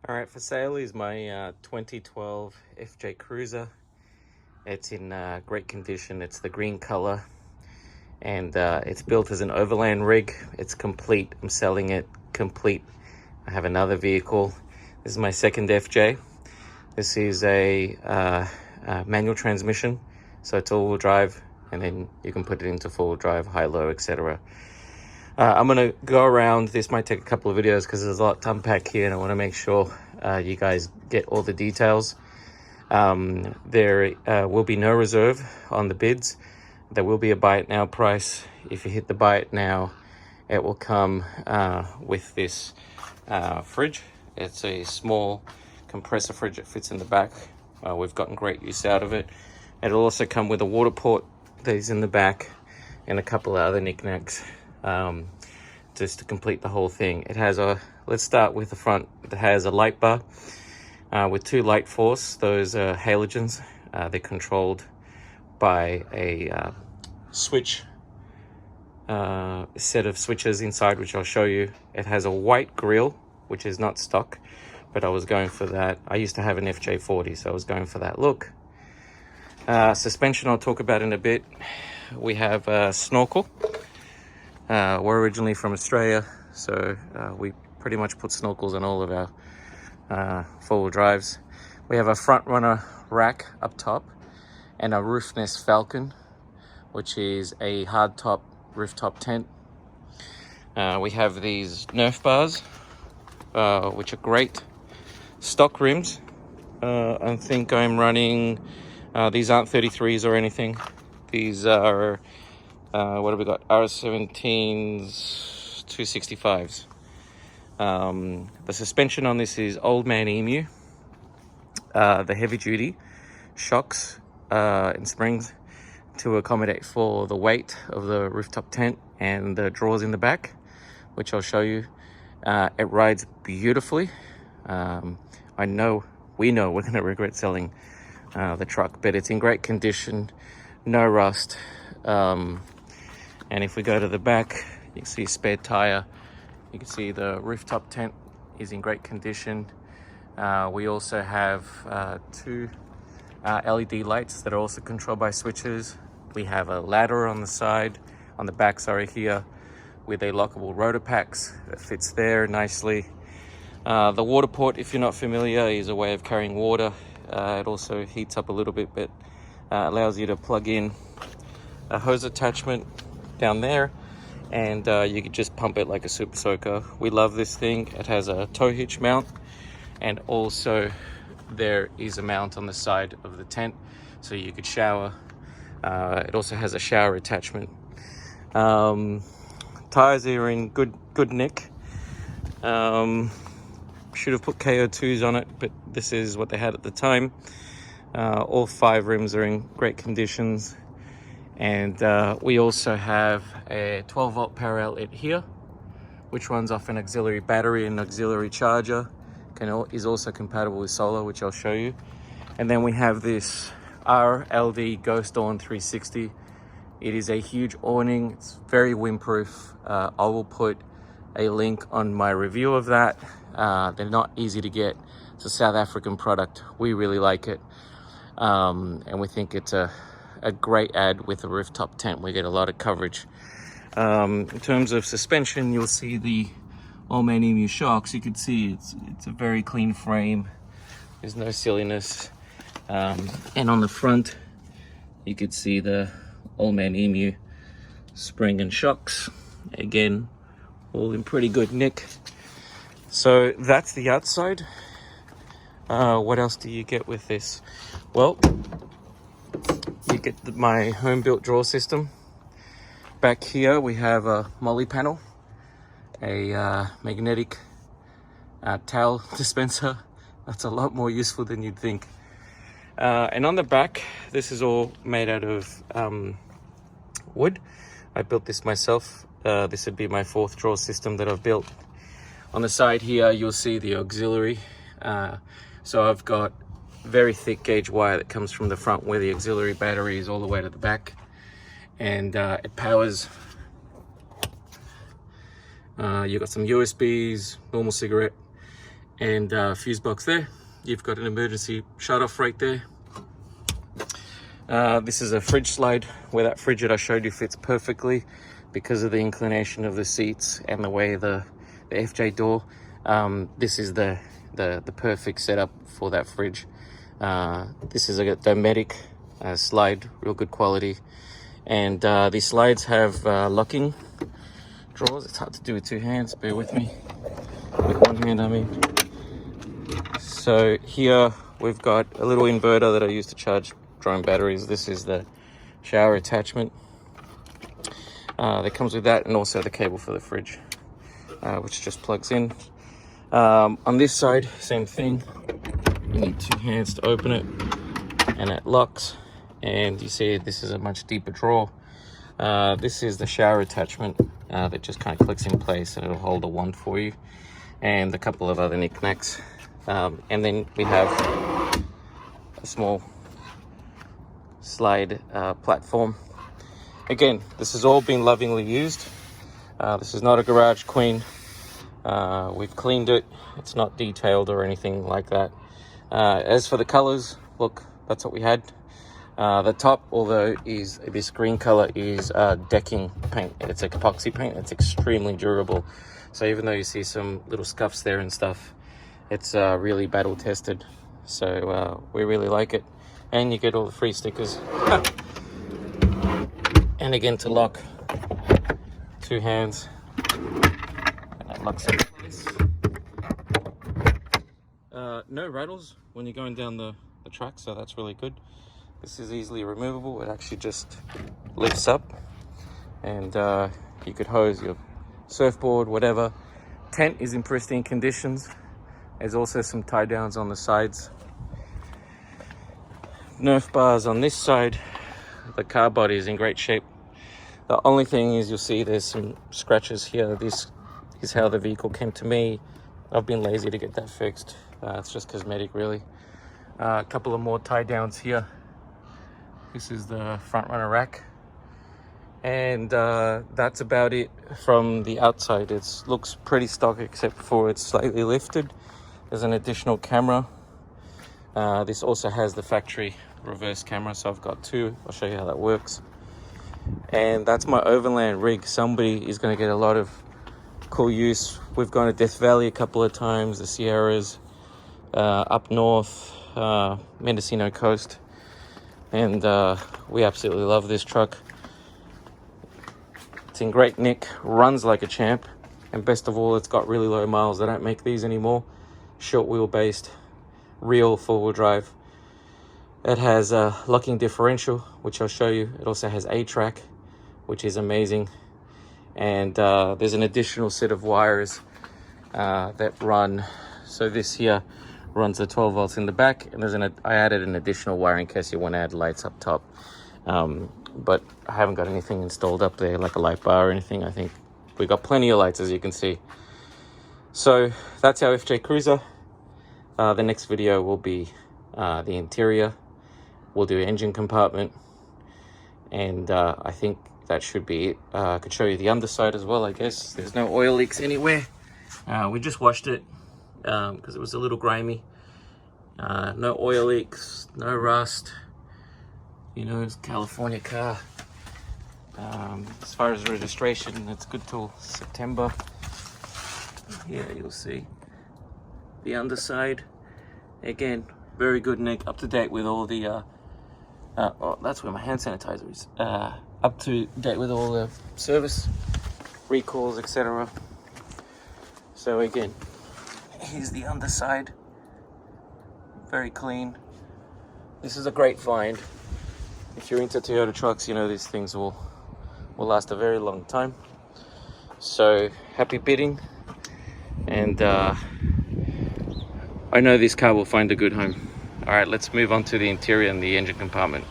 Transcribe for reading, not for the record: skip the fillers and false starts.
All right, for sale is my 2012 FJ Cruiser. It's in great condition. It's the green color, and it's built as an overland rig. It's complete. I'm selling it complete. I have another vehicle. This is my second FJ. This is a manual transmission, so it's all-wheel drive, and then you can put it into four-wheel drive, high-low, etc. I'm gonna go around. This might take a couple of videos because there's a lot to unpack here, and I want to make sure you guys get all the details. There will be no reserve on the bids. There will be a buy it now price. If you hit the buy it now, it will come with this fridge. It's a small compressor fridge that fits in the back. We've gotten great use out of it. It'll also come with a water port that is in the back and a couple of other knickknacks just to complete the whole thing. It has a, let's start with the front. It has a light bar with two light force. Those are halogens. They're controlled by a switch, set of switches inside, which I'll show you. It has a white grille, which is not stock, but I was going for that. I used to have an FJ40, so I was going for that look. Suspension I'll talk about in a bit. We have a snorkel. We're originally from Australia, so we pretty much put snorkels on all of our four-wheel drives. We have a front runner rack up top and a Roofnest Falcon, which is a hardtop rooftop tent. We have these Nerf bars, which are great. Stock rims. I think I'm running, these aren't 33s or anything. These are, what have we got? R17s, 265s. The suspension on this is Old Man Emu. The heavy duty shocks and springs to accommodate for the weight of the rooftop tent and the drawers in the back, which I'll show you. It rides beautifully. We know we're going to regret selling the truck, but it's in great condition, no rust. And if we go to the back, you can see a spare tire. You can see the rooftop tent is in great condition. We also have two LED lights that are also controlled by switches. We have a ladder on the side, on the back, sorry, here, with a lockable rotor packs that fits there nicely. The water port, if you're not familiar, is a way of carrying water. It also heats up a little bit, but allows you to plug in a hose attachment down there, and you can just pump it like a super soaker. We love this thing. It has a tow hitch mount, and also there is a mount on the side of the tent so you could shower. It also has a shower attachment. Tires are in good nick. Should have put KO2s on it, but this is what they had at the time. All 5 rims are in great conditions. And we also have a 12-volt power outlet here, which runs off an auxiliary battery and auxiliary charger. Is also compatible with solar, which I'll show you. And then we have this RLD Ghost Dawn 360. It is a huge awning. It's very windproof. I will put a link on my review of that. They're not easy to get. It's a South African product. We really like it. And we think it's a great ad with a rooftop tent. We get a lot of coverage. In terms of suspension, you'll see the Old Man Emu shocks. You can see it's a very clean frame. There's no silliness. And on the front, you could see the Old Man Emu spring and shocks. Again, all in pretty good nick. So that's the outside. What else do you get with this? Well, you get my home built drawer system. Back here we have a Molly panel, a magnetic towel dispenser. That's a lot more useful than you'd think. And on the back, this is all made out of wood. I built this myself. This would be my 4th drawer system that I've built. On the side here, you'll see the auxiliary. So I've got very thick gauge wire that comes from the front where the auxiliary battery is all the way to the back. And it powers, you've got some USBs, normal cigarette, and fuse box there. You've got an emergency shut off right there. This is a fridge slide where that fridge that I showed you fits perfectly because of the inclination of the seats and the way the FJ door. This is the perfect setup for that fridge. This is a Dometic slide, real good quality. And these slides have locking drawers. It's hard to do with two hands, bear with me. With one hand, I mean. So here we've got a little inverter that I use to charge drone batteries. This is the shower attachment that comes with that, and also the cable for the fridge, which just plugs in. On this side, same thing. You need two hands to open it, and it locks. And you see this is a much deeper drawer. This is the shower attachment that just kind of clicks in place, and it'll hold a wand for you, and a couple of other knickknacks. And then we have a small slide platform. Again, this has all been lovingly used. This is not a garage queen. We've cleaned it. It's not detailed or anything like that. As for the colors, look, that's what we had. The top, although is this green color, is decking paint. It's like epoxy paint. It's extremely durable. So even though you see some little scuffs there and stuff, it's really battle tested. So we really like it. And you get all the free stickers. And again, to lock, two hands. And that locks in place. No rattles when you're going down the track, so that's really good. This is easily removable. It actually just lifts up, and you could hose your surfboard, whatever. Tent is in pristine conditions. There's also some tie downs on the sides. Nerf bars on this side. The car body is in great shape. The only thing is you'll see there's some scratches here. This is how the vehicle came to me. I've been lazy to get that fixed. It's just cosmetic, really. A couple of more tie downs here. This is the front runner rack, and that's about it from the outside. It looks pretty stock except for it's slightly lifted. There's an additional camera. This also has the factory reverse camera, so I've got two. I'll show you how that works. And that's my overland rig. Somebody is going to get a lot of cool use. We've gone to Death Valley a couple of times, the Sierras, up north, Mendocino coast, and we absolutely love this truck. It's in great nick, runs like a champ, and best of all, it's got really low miles. They don't make these anymore. Short wheel based, real four-wheel drive. It has a locking differential, which I'll show you. It also has A-Track, which is amazing. And there's an additional set of wires that run. So this here runs the 12 volts in the back, and I added an additional wire in case you want to add lights up top. But I haven't got anything installed up there, like a light bar or anything. I think we got plenty of lights, as you can see. So that's our FJ Cruiser. The next video will be the interior. We'll do engine compartment, and I think that should be it. I could show you the underside as well, I guess. There's no oil leaks anywhere. We just washed it because it was a little grimy. No oil leaks, no rust. You know, it's a California car. As far as registration, it's good till September. Yeah, you'll see the underside. Again, very good nick, up to date with all the oh, that's where my hand sanitizer is. Up to date with all the service recalls, etc. So again, here's the underside, very clean. This is a great find. If you're into Toyota trucks, you know these things will last a very long time. So happy bidding, and I know this car will find a good home. All right, let's move on to the interior and the engine compartment.